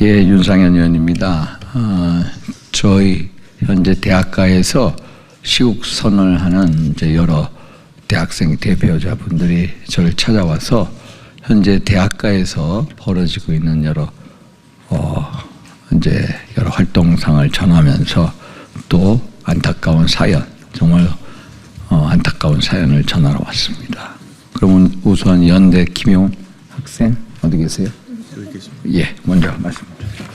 예, 윤상현 의원입니다. 저희 현재 대학가에서 시국 선언을 하는 이제 여러 대학생 대표자분들이 저를 찾아와서 현재 대학가에서 벌어지고 있는 여러 활동상을 전하면서 또 안타까운 사연, 정말 안타까운 사연을 전하러 왔습니다. 그러면 우선 연대 김용 학생 어디 계세요? 여기 계십니다. 예, 먼저 말씀 주세요.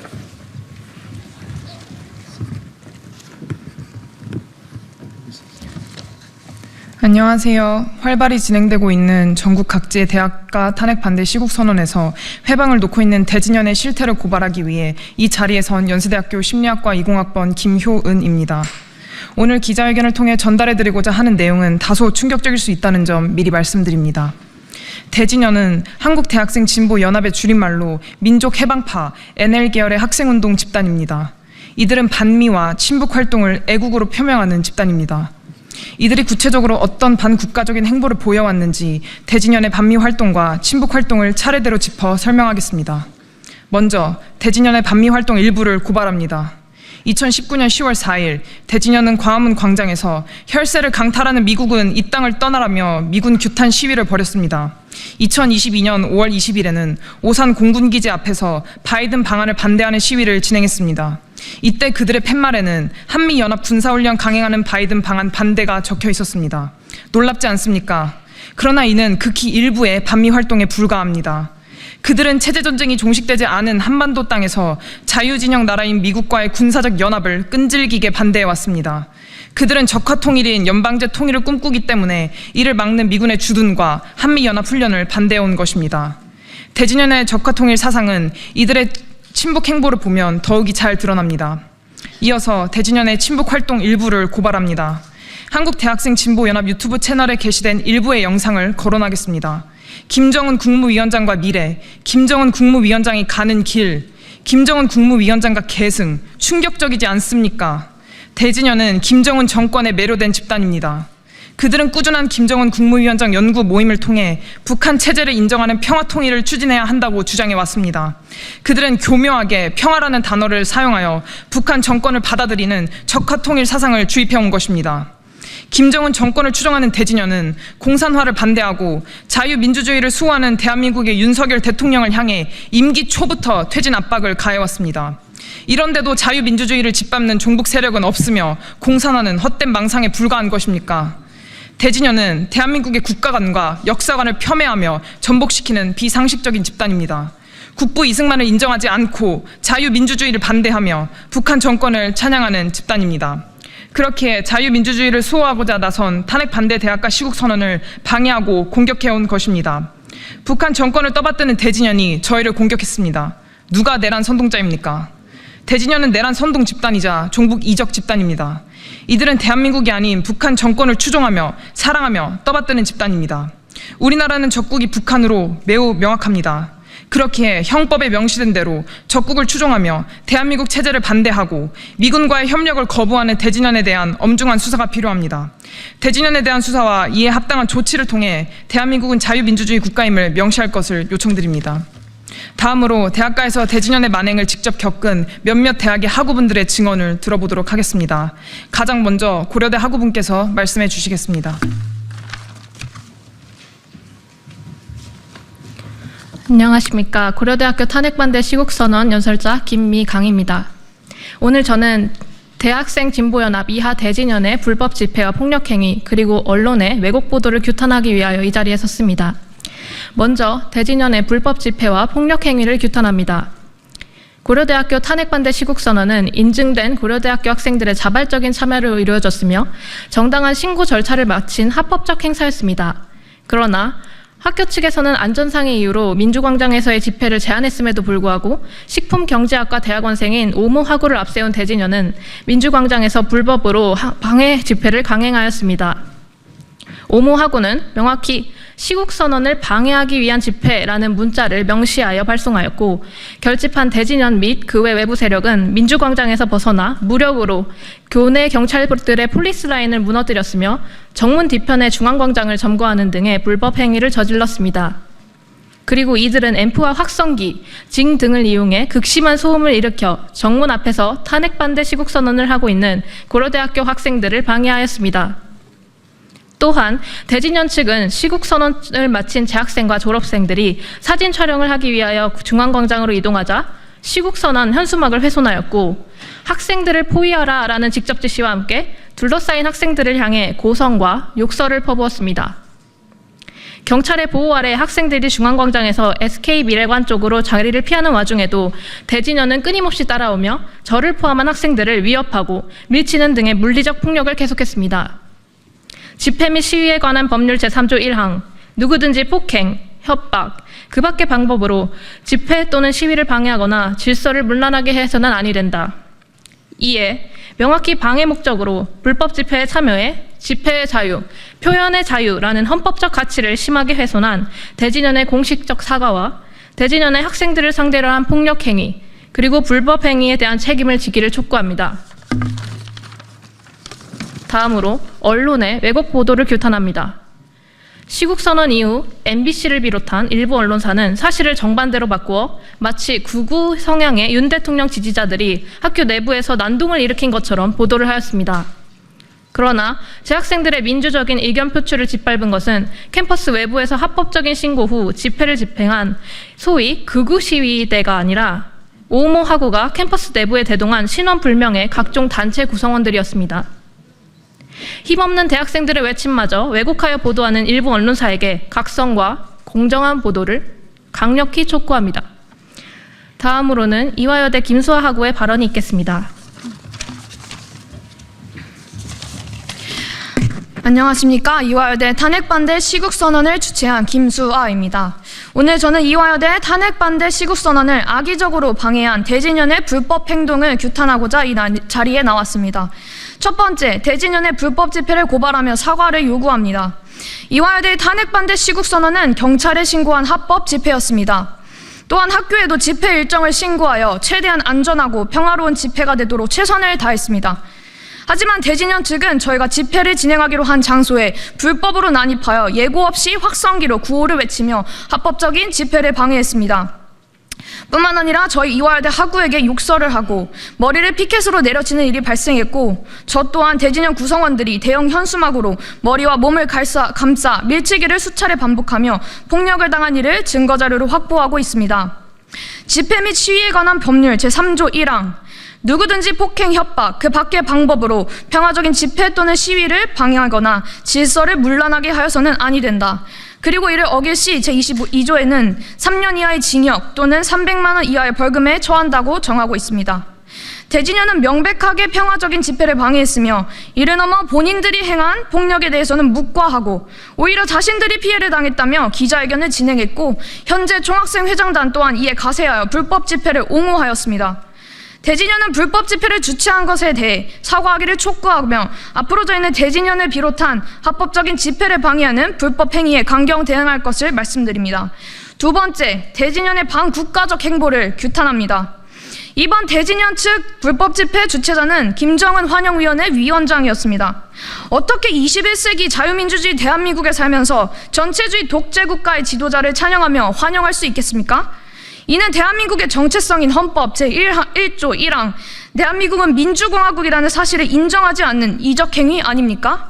안녕하세요. 활발히 진행되고 있는 전국 각지의 대학가 탄핵 반대 시국선언에서 회방을 놓고 있는 대진연의 실태를 고발하기 위해 이 자리에 선 연세대학교 심리학과 20학번 김효은입니다. 오늘 기자회견을 통해 전달해드리고자 하는 내용은 다소 충격적일 수 있다는 점 미리 말씀드립니다. 대진연은 한국대학생진보연합의 줄임말로 민족해방파 NL계열의 학생운동 집단입니다. 이들은 반미와 친북활동을 애국으로 표명하는 집단입니다. 이들이 구체적으로 어떤 반국가적인 행보를 보여왔는지 대진연의 반미 활동과 친북 활동을 차례대로 짚어 설명하겠습니다. 먼저 대진연의 반미 활동 일부를 고발합니다. 2019년 10월 4일 대진연은 광화문 광장에서 혈세를 강탈하는 미국은 이 땅을 떠나라며 미군 규탄 시위를 벌였습니다. 2022년 5월 20일에는 오산 공군기지 앞에서 바이든 방안을 반대하는 시위를 진행했습니다. 이때 그들의 팻말에는 한미연합 군사훈련 강행하는 바이든 방안 반대가 적혀 있었습니다. 놀랍지 않습니까? 그러나 이는 극히 일부의 반미 활동에 불과합니다. 그들은 체제전쟁이 종식되지 않은 한반도 땅에서 자유진영 나라인 미국과의 군사적 연합을 끈질기게 반대해왔습니다. 그들은 적화통일인 연방제 통일을 꿈꾸기 때문에 이를 막는 미군의 주둔과 한미연합훈련을 반대해온 것입니다. 대진연의 적화통일 사상은 이들의 친북 행보를 보면 더욱이 잘 드러납니다. 이어서 대진연의 친북 활동 일부를 고발합니다. 한국대학생진보연합 유튜브 채널에 게시된 일부의 영상을 거론하겠습니다. 김정은 국무위원장과 미래, 김정은 국무위원장이 가는 길, 김정은 국무위원장과 계승, 충격적이지 않습니까? 대진연은 김정은 정권에 매료된 집단입니다. 그들은 꾸준한 김정은 국무위원장 연구 모임을 통해 북한 체제를 인정하는 평화통일을 추진해야 한다고 주장해왔습니다. 그들은 교묘하게 평화라는 단어를 사용하여 북한 정권을 받아들이는 적화통일 사상을 주입해온 것입니다. 김정은 정권을 추종하는 대진연은 공산화를 반대하고 자유민주주의를 수호하는 대한민국의 윤석열 대통령을 향해 임기 초부터 퇴진 압박을 가해왔습니다. 이런데도 자유민주주의를 짓밟는 종북 세력은 없으며 공산화는 헛된 망상에 불과한 것입니까? 대진연은 대한민국의 국가관과 역사관을 폄훼하며 전복시키는 비상식적인 집단입니다. 국부 이승만을 인정하지 않고 자유민주주의를 반대하며 북한 정권을 찬양하는 집단입니다. 그렇게 자유민주주의를 수호하고자 나선 탄핵 반대 대학가 시국선언을 방해하고 공격해온 것입니다. 북한 정권을 떠받드는 대진연이 저희를 공격했습니다. 누가 내란 선동자입니까? 대진연은 내란 선동 집단이자 종북 이적 집단입니다. 이들은 대한민국이 아닌 북한 정권을 추종하며 사랑하며 떠받드는 집단입니다. 우리나라는 적국이 북한으로 매우 명확합니다. 그렇게 형법에 명시된 대로 적국을 추종하며 대한민국 체제를 반대하고 미군과의 협력을 거부하는 대진연에 대한 엄중한 수사가 필요합니다. 대진연에 대한 수사와 이에 합당한 조치를 통해 대한민국은 자유민주주의 국가임을 명시할 것을 요청드립니다. 다음으로 대학가에서 대진연의 만행을 직접 겪은 몇몇 대학의 학우분들의 증언을 들어보도록 하겠습니다. 가장 먼저 고려대 학우분께서 말씀해 주시겠습니다. 안녕하십니까. 고려대학교 탄핵반대 시국선언 연설자 김미강입니다. 오늘 저는 대학생진보연합 이하 대진연의 불법 집회와 폭력행위 그리고 언론의 왜곡 보도를 규탄하기 위하여 이 자리에 섰습니다. 먼저 대진연의 불법 집회와 폭력행위를 규탄합니다. 고려대학교 탄핵반대 시국선언은 인증된 고려대학교 학생들의 자발적인 참여로 이루어졌으며 정당한 신고 절차를 마친 합법적 행사였습니다. 그러나 학교 측에서는 안전상의 이유로 민주광장에서의 집회를 제한했음에도 불구하고 식품경제학과 대학원생인 오모 학우를 앞세운 대진연은 민주광장에서 불법으로 방해 집회를 강행하였습니다. 오모 학우는 명확히 시국선언을 방해하기 위한 집회라는 문자를 명시하여 발송하였고 결집한 대진연 및 그 외 외부 세력은 민주광장에서 벗어나 무력으로 교내 경찰들의 폴리스 라인을 무너뜨렸으며 정문 뒤편의 중앙광장을 점거하는 등의 불법 행위를 저질렀습니다. 그리고 이들은 앰프와 확성기, 징 등을 이용해 극심한 소음을 일으켜 정문 앞에서 탄핵 반대 시국 선언을 하고 있는 고려대학교 학생들을 방해하였습니다. 또한 대진연 측은 시국 선언을 마친 재학생과 졸업생들이 사진 촬영을 하기 위하여 중앙광장으로 이동하자 시국 선언 현수막을 훼손하였고, 학생들을 포위하라라는 직접 지시와 함께 둘러싸인 학생들을 향해 고성과 욕설을 퍼부었습니다. 경찰의 보호 아래 학생들이 중앙광장에서 SK 미래관 쪽으로 자리를 피하는 와중에도 대진연은 끊임없이 따라오며 저를 포함한 학생들을 위협하고 밀치는 등의 물리적 폭력을 계속했습니다. 집회 및 시위에 관한 법률 제3조 1항, 누구든지 폭행, 협박, 그 밖의 방법으로 집회 또는 시위를 방해하거나 질서를 문란하게 해서는 아니 된다. 이에 명확히 방해 목적으로 불법 집회에 참여해 집회의 자유, 표현의 자유라는 헌법적 가치를 심하게 훼손한 대진연의 공식적 사과와 대진연의 학생들을 상대로 한 폭력 행위, 그리고 불법 행위에 대한 책임을 지기를 촉구합니다. 다음으로 언론의 왜곡 보도를 규탄합니다. 시국선언 이후 MBC를 비롯한 일부 언론사는 사실을 정반대로 바꾸어 마치 극우 성향의 윤 대통령 지지자들이 학교 내부에서 난동을 일으킨 것처럼 보도를 하였습니다. 그러나 재학생들의 민주적인 의견 표출을 짓밟은 것은 캠퍼스 외부에서 합법적인 신고 후 집회를 집행한 소위 극우 시위대가 아니라 오모 학우가 캠퍼스 내부에 대동한 신원불명의 각종 단체 구성원들이었습니다. 힘없는 대학생들의 외침마저 왜곡하여 보도하는 일부 언론사에게 각성과 공정한 보도를 강력히 촉구합니다. 다음으로는 이화여대 김수아 학우의 발언이 있겠습니다. 안녕하십니까. 이화여대 탄핵반대 시국선언을 주최한 김수아입니다. 오늘 저는 이화여대 탄핵반대 시국선언을 악의적으로 방해한 대진연의 불법 행동을 규탄하고자 이 자리에 나왔습니다. 첫 번째, 대진연의 불법 집회를 고발하며 사과를 요구합니다. 이화여대의 탄핵반대 시국선언은 경찰에 신고한 합법 집회였습니다. 또한 학교에도 집회 일정을 신고하여 최대한 안전하고 평화로운 집회가 되도록 최선을 다했습니다. 하지만 대진연 측은 저희가 집회를 진행하기로 한 장소에 불법으로 난입하여 예고 없이 확성기로 구호를 외치며 합법적인 집회를 방해했습니다. 뿐만 아니라 저희 이화여대 학우에게 욕설을 하고 머리를 피켓으로 내려치는 일이 발생했고, 저 또한 대진연 구성원들이 대형 현수막으로 머리와 몸을 감싸 밀치기를 수차례 반복하며 폭력을 당한 일을 증거자료로 확보하고 있습니다. 집회 및 시위에 관한 법률 제3조 1항, 누구든지 폭행, 협박, 그 밖의 방법으로 평화적인 집회 또는 시위를 방해하거나 질서를 문란하게 하여서는 아니 된다. 그리고 이를 어길 시 제22조에는 3년 이하의 징역 또는 300만 원 이하의 벌금에 처한다고 정하고 있습니다. 대진연은 명백하게 평화적인 집회를 방해했으며 이를 넘어 본인들이 행한 폭력에 대해서는 묵과하고 오히려 자신들이 피해를 당했다며 기자회견을 진행했고, 현재 총학생회장단 또한 이에 가세하여 불법 집회를 옹호하였습니다. 대진연은 불법 집회를 주최한 것에 대해 사과하기를 촉구하며 앞으로 저희는 대진연을 비롯한 합법적인 집회를 방해하는 불법 행위에 강경 대응할 것을 말씀드립니다. 두 번째, 대진연의 반국가적 행보를 규탄합니다. 이번 대진연 측 불법 집회 주최자는 김정은 환영위원회 위원장이었습니다. 어떻게 21세기 자유민주주의 대한민국에 살면서 전체주의 독재국가의 지도자를 찬양하며 환영할 수 있겠습니까? 이는 대한민국의 정체성인 헌법 제1조 1항 대한민국은 민주공화국이라는 사실을 인정하지 않는 이적 행위 아닙니까?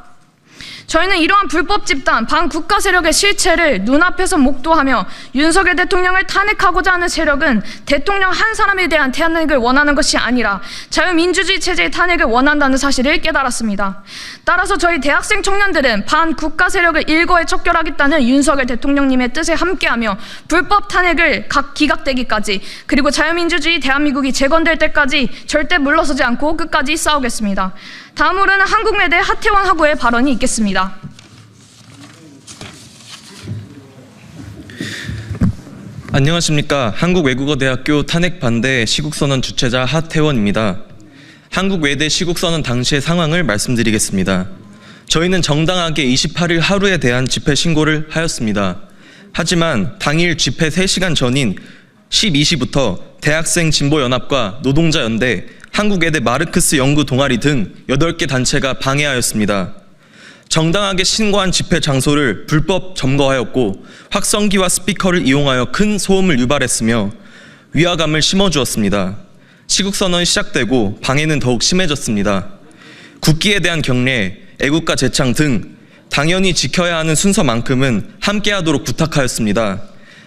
저희는 이러한 불법 집단, 반국가 세력의 실체를 눈앞에서 목도하며 윤석열 대통령을 탄핵하고자 하는 세력은 대통령 한 사람에 대한 탄핵을 원하는 것이 아니라 자유민주주의 체제의 탄핵을 원한다는 사실을 깨달았습니다. 따라서 저희 대학생 청년들은 반국가 세력을 일거에 척결하겠다는 윤석열 대통령님의 뜻에 함께하며 불법 탄핵을 기각되기까지, 그리고 자유민주주의 대한민국이 재건될 때까지 절대 물러서지 않고 끝까지 싸우겠습니다. 다음으로는 한국외대 하태원 학우의 발언이 있겠습니다. 안녕하십니까. 한국외국어대학교 탄핵반대 시국선언 주최자 하태원입니다. 한국외대 시국선언 당시의 상황을 말씀드리겠습니다. 저희는 정당하게 28일 하루에 대한 집회 신고를 하였습니다. 하지만 당일 집회 3시간 전인 12시부터 대학생 진보연합과 노동자연대, 한국외대 마르크스 연구 동아리 등 8개 단체가 방해하였습니다. 정당하게 신고한 집회 장소를 불법 점거하였고 확성기와 스피커를 이용하여 큰 소음을 유발했으며 위화감을 심어주었습니다. 시국선언이 시작되고 방해는 더욱 심해졌습니다. 국기에 대한 경례, 애국가 제창 등 당연히 지켜야 하는 순서만큼은 함께하도록 부탁하였습니다.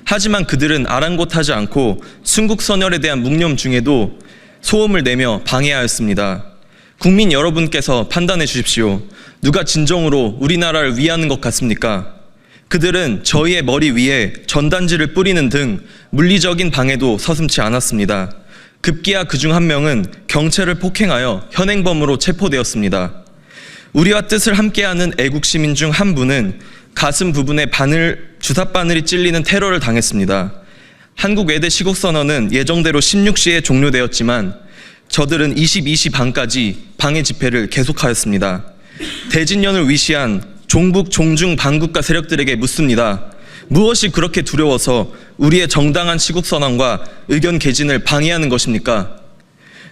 하지만 그들은 아랑곳하지 않고 순국선열에 대한 묵념 중에도 소음을 내며 방해하였습니다. 국민 여러분께서 판단해 주십시오. 누가 진정으로 우리나라를 위하는 것 같습니까? 그들은 저희의 머리 위에 전단지를 뿌리는 등 물리적인 방해도 서슴지 않았습니다. 급기야 그중 한 명은 경찰을 폭행하여 현행범으로 체포되었습니다. 우리와 뜻을 함께하는 애국시민 중 한 분은 가슴 부분에 주삿바늘이 찔리는 테러를 당했습니다. 한국 외대 시국선언은 예정대로 16시에 종료되었지만 저들은 22시 반까지 방해 집회를 계속하였습니다. 대진년을 위시한 종북 종중 반국가 세력들에게 묻습니다. 무엇이 그렇게 두려워서 우리의 정당한 시국선언과 의견 개진을 방해하는 것입니까?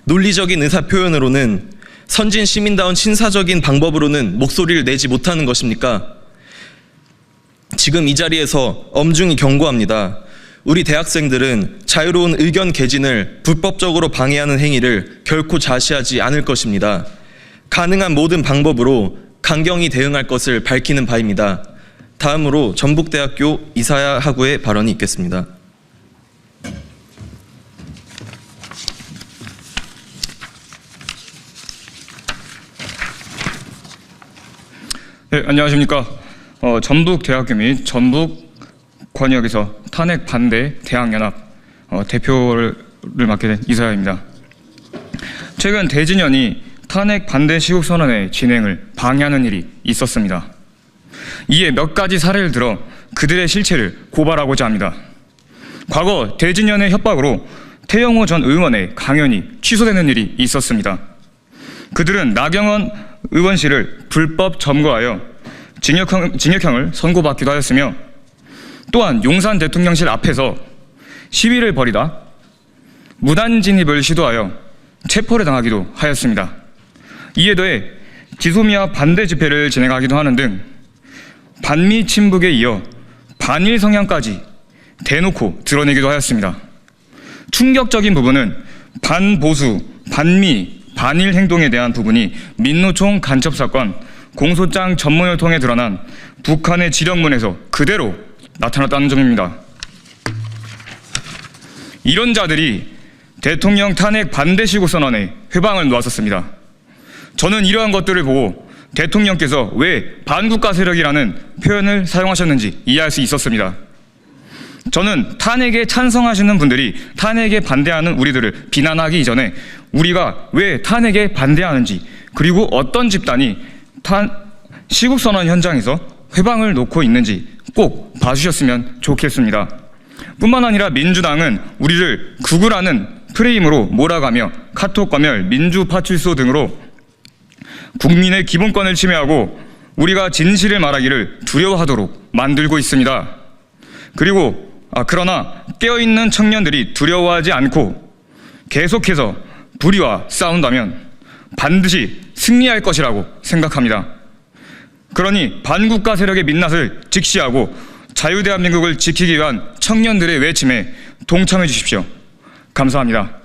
논리적인 의사표현으로는 선진 시민다운 신사적인 방법으로는 목소리를 내지 못하는 것입니까? 지금 이 자리에서 엄중히 경고합니다. 우리 대학생들은 자유로운 의견 개진을 불법적으로 방해하는 행위를 결코 자시하지 않을 것입니다. 가능한 모든 방법으로 강경히 대응할 것을 밝히는 바입니다. 다음으로 전북대학교 이사야 하구의 발언이 있겠습니다. 네, 안녕하십니까. 전북대학교 및 전북권역에서 탄핵 반대 대학연합 대표를 맡게 된 이사야입니다. 최근 대진연이 탄핵 반대 시국선언의 진행을 방해하는 일이 있었습니다. 이에 몇 가지 사례를 들어 그들의 실체를 고발하고자 합니다. 과거 대진연의 협박으로 태영호 전 의원의 강연이 취소되는 일이 있었습니다. 그들은 나경원 의원실을 불법 점거하여 징역형을 선고받기도 하였으며 또한 용산 대통령실 앞에서 시위를 벌이다 무단 진입을 시도하여 체포를 당하기도 하였습니다. 이에 더해 지소미아 반대 집회를 진행하기도 하는 등 반미 친북에 이어 반일 성향까지 대놓고 드러내기도 하였습니다. 충격적인 부분은 반보수, 반미, 반일 행동에 대한 부분이 민노총 간첩 사건 공소장 전문을 통해 드러난 북한의 지령문에서 그대로 나타났다는 점입니다. 이런 자들이 대통령 탄핵 반대 시국선언에 회방을 놓았었습니다. 저는 이러한 것들을 보고 대통령께서 왜 반국가 세력이라는 표현을 사용하셨는지 이해할 수 있었습니다. 저는 탄핵에 찬성하시는 분들이 탄핵에 반대하는 우리들을 비난하기 이전에 우리가 왜 탄핵에 반대하는지 그리고 어떤 집단이 시국선언 현장에서 회방을 놓고 있는지 꼭 봐주셨으면 좋겠습니다. 뿐만 아니라 민주당은 우리를 극우라는 프레임으로 몰아가며 카톡 검열, 민주파출소 등으로 국민의 기본권을 침해하고 우리가 진실을 말하기를 두려워하도록 만들고 있습니다. 그러나 깨어있는 청년들이 두려워하지 않고 계속해서 불의와 싸운다면 반드시 승리할 것이라고 생각합니다. 그러니 반국가 세력의 민낯을 직시하고 자유대한민국을 지키기 위한 청년들의 외침에 동참해 주십시오. 감사합니다.